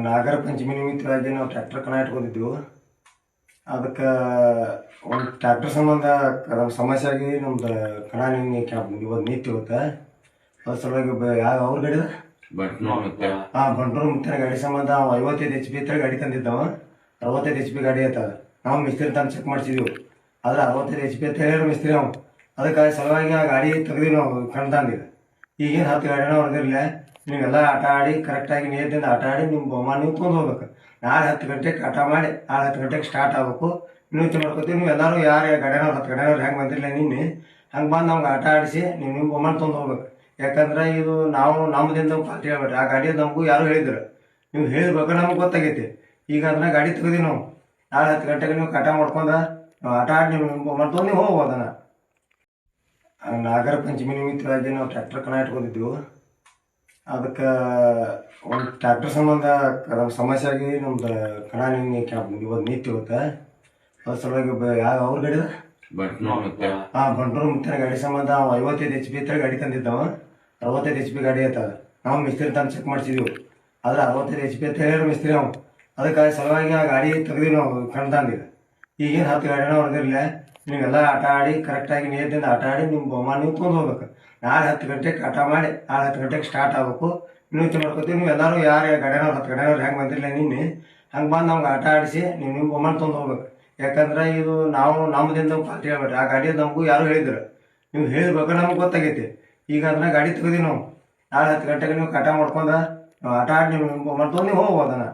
ನಾಗರ ಪಂಚಮಿ ನಿಮಿತ್ತವಾಗಿ ನಾವು ಟ್ರ್ಯಾಕ್ಟರ್ ಕಣ ಇಟ್ಕೊಂಡಿದ್ದೆವು. ಅದಕ್ಕೆ ಒಂದು ಟ್ರ್ಯಾಕ್ಟರ್ ಸಂಬಂಧ ನಮ್ಮ ಸಮಸ್ಯೆ ಆಗಿ ನಮ್ದು ಕಣ ಇವತ್ತು ನಿಂತು ಇವತ್ತು. ಅದ್ರ ಸಲುವಾಗಿ ಯಾವ ಅವ್ರ ಗಾಡಿ ಬಂಟ್ನೂರು ಮುತ್ತಿನ ಗಾಡಿ ಸಂಬಂಧ 55 HP ಹತ್ರ ಗಾಡಿ ತಂದಿದ್ದವ. 65 HP ಗಾಡಿ ಐತದ. ನಾವು ಮಿಸ್ತ್ರಿ ತಂದು ಚೆಕ್ ಮಾಡಿಸಿದ್ವಿ. ಆದ್ರೆ 65 HP ಅಂತ ಹೇಳಿ ಮಿಸ್ತ್ರಿ ನಾವು ಅದಕ್ಕೆ ಸಲುವಾಗಿ ಆ ಗಾಡಿ ತೆಗ್ದು ನಾವು ಕಣ್ತಂದಿಲ್ಲ. ಈಗೇನು 10 ಗಾಡಿನ ಹೊಡೆದಿರಲಿಲ್ಲ. ನೀವೆಲ್ಲ ಆಟ ಆಡಿ ಕರೆಕ್ಟಾಗಿ ನೀರಿಂದ ಆಟ ಆಡಿ ನಿಮ್ಮ ಬಹುಮಾನ ನೀವು ತೊಗೊಂಡು ಹೋಗ್ಬೇಕು. ನಾಳೆ 10 ಗಂಟೆಗೆ ಆಟ ಮಾಡಿ ನಾಳೆ 10 ಗಂಟೆಗೆ ಸ್ಟಾರ್ಟ್ ಆಗಬೇಕು. ನೀವು ಮಾಡ್ಕೊತೀವಿ. ನೀವು ಎಲ್ಲರೂ ಯಾರು ಗಾಡಿನವ್ರು 10 ಗಾಡಿನವ್ರು ಹೆಂಗೆ ಬಂದಿರಲಿಲ್ಲ ನಿನ್ನೆ ಹಂಗೆ ಬಂದು ನಮ್ಗೆ ಆಟ ಆಡಿಸಿ ನಿಮ್ಮ ಬಹುಮಾನ ತೊಗೊಂಡು ಹೋಗ್ಬೇಕು. ಯಾಕಂದ್ರೆ ಇದು ನಾವು ನಮ್ಮದಿಂದ ಪಾರ್ಟಿ ಹೇಳ್ಬೇಡ್ರಿ. ಆ ಗಾಡಿ ನಮಗೂ ಯಾರು ಹೇಳಿದ್ರು, ನೀವು ಹೇಳಿರ್ಬೇಕು, ನಮ್ಗೆ ಗೊತ್ತಾಗೈತಿ. ಈಗ ಅದನ್ನ ಗಾಡಿ ತೆಗ್ದು ನಾವು ನಾಳೆ 10 ಗಂಟೆಗೆ ನೀವು ಆಟ ಮಾಡ್ಕೊಂಡು ನಾವು ಆಟ ಆಡಿ ನಿಮ್ಮ ಬಹುಮಾನ ತೊಗೊಂಡು ನೀವು ಹೋಗ್ಬೋದನ್ನ. ನಾಗರ ಪಂಚಮಿ ನಿಮಿತ್ತವಾಗಿ ನಾವು ಟ್ರ್ಯಾಕ್ಟರ್ ಕಣ ಇಟ್ಕೊಂಡಿದ್ದೆವು. ಅದಕ್ಕೆ ಒಂದು ಟ್ರ್ಯಾಕ್ಟರ್ ಸಂಬಂಧ ನಮ್ಮ ಸಮಸ್ಯೆ ಆಗಿ ನಮ್ದು ಕಣ ಇವತ್ತು ನಿಂತು ಇವತ್ತು. ಅದ್ರ ಸಲುವಾಗಿ ಯಾವ ಅವ್ರ ಗಾಡಿ ಬಂಟ್ನೂರು ಮುತ್ತಿನ ಗಾಡಿ ಸಂಬಂಧ 55 HP ಹತ್ರ ಗಾಡಿ ತಂದಿದ್ದವ. 65 HP ಗಾಡಿ ಐತದ. ನಾವು ಮಿಸ್ತ್ರಿ ತಂದು ಚೆಕ್ ಮಾಡಿಸಿದ್ವಿ. ಆದ್ರೆ 65 HP ಅಂತ ಹೇಳಿ ಮಿಸ್ತ್ರಿ ನಾವು ಅದಕ್ಕೆ ಸಲುವಾಗಿ ಆ ಗಾಡಿ ತೆಗ್ದು ನಾವು ಕಣ್ತಂದಿಲ್ಲ. ಈಗೇನು 10 ಗಾಡಿನ ಹೊಡೆದಿರಲಿಲ್ಲ. ನೀವೆಲ್ಲ ಆಟ ಆಡಿ ಕರೆಕ್ಟಾಗಿ ನೀರಿಂದ ಆಟ ಆಡಿ ನಿಮ್ಮ ಬಹುಮಾನ ನೀವು ತೊಗೊಂಡು ಹೋಗ್ಬೇಕು. ನಾಳೆ 10 ಗಂಟೆಗೆ ಆಟ ಮಾಡಿ ನಾಳೆ 10 ಗಂಟೆಗೆ ಸ್ಟಾರ್ಟ್ ಆಗಬೇಕು. ನೀವು ಮಾಡ್ಕೊತೀವಿ. ನೀವು ಎಲ್ಲರೂ ಯಾರು ಗಾಡಿನವ್ರು 10 ಗಾಡಿನವ್ರು ಹೆಂಗೆ ಬಂದಿರಲಿಲ್ಲ ನಿನ್ನೆ ಹಂಗೆ ಬಂದು ನಮ್ಗೆ ಆಟ ಆಡಿಸಿ ನಿಮ್ಮ ಬಹುಮಾನ ತೊಗೊಂಡು ಹೋಗ್ಬೇಕು. ಯಾಕಂದ್ರೆ ಇದು ನಾವು ನಮ್ಮದಿಂದ ಪಾರ್ಟಿ ಹೇಳ್ಬೇಡ್ರಿ. ಆ ಗಾಡಿ ನಮಗೂ ಯಾರು ಹೇಳಿದ್ರು, ನೀವು ಹೇಳಿರ್ಬೇಕು, ನಮ್ಗೆ ಗೊತ್ತಾಗೈತಿ. ಈಗ ಅದನ್ನ ಗಾಡಿ ತೆಗ್ದು ನಾವು ನಾಳೆ 10 ಗಂಟೆಗೆ ನೀವು ಆಟ ಮಾಡ್ಕೊಂಡು ನಾವು ಆಟ ಆಡಿ ನಿಮ್ಮ ಬಹುಮಾನ ತೊಗೊಂಡು ನೀವು ಹೋಗ್ಬೋದನ್ನ.